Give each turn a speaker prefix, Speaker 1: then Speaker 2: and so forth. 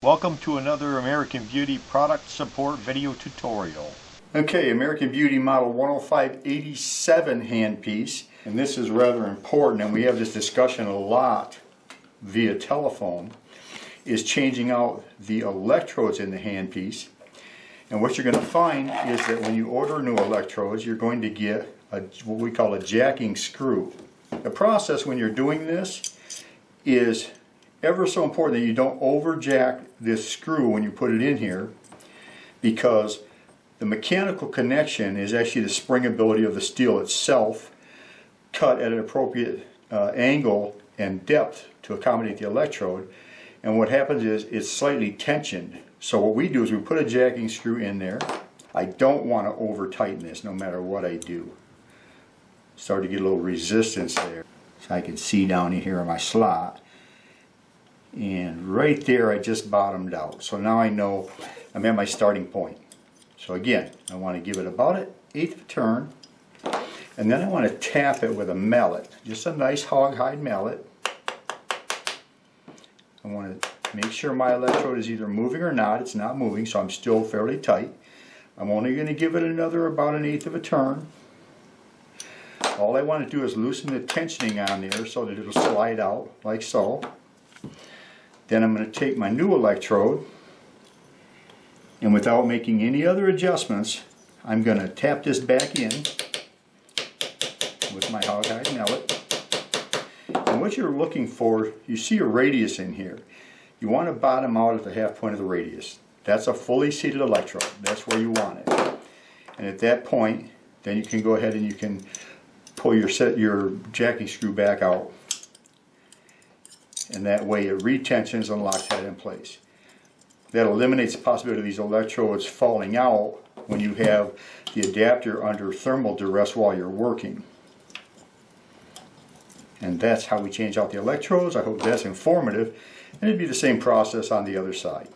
Speaker 1: Welcome to another American Beauty product support video tutorial.
Speaker 2: Okay, American Beauty model 10587 handpiece, and this is rather important, and we have this discussion a lot via telephone, is changing out the electrodes in the handpiece. And what you're going to find is that when you order new electrodes, you're going to get what we call a jacking screw. The process when you're doing this is ever so important that you don't overjack this screw when you put it in here, because the mechanical connection is actually the springability of the steel itself, cut at an appropriate angle and depth to accommodate the electrode. And what happens is it's slightly tensioned. So what we do is we put a jacking screw in there. I don't want to over tighten this no matter what I do. Start to get a little resistance there. So I can see down in here in my slot. And right there I just bottomed out. So now I know I'm at my starting point. So again, I want to give it about an eighth of a turn. And then I want to tap it with a mallet. Just a nice hog-hide mallet. I want to make sure my electrode is either moving or not. It's not moving, so I'm still fairly tight. I'm only going to give it about an eighth of a turn. All I want to do is loosen the tensioning on there so that it'll slide out like so. Then I'm going to take my new electrode, and without making any other adjustments, I'm going to tap this back in with my hog-hide mallet. And what you're looking for, you see a radius in here. You want to bottom out at the half point of the radius. That's a fully seated electrode. That's where you want it. And at that point, then you can go ahead and you can pull your jacking screw back out. And that way it retensions and locks that in place. That eliminates the possibility of these electrodes falling out when you have the adapter under thermal duress while you're working. And that's how we change out the electrodes. I hope that's informative. And it'd be the same process on the other side.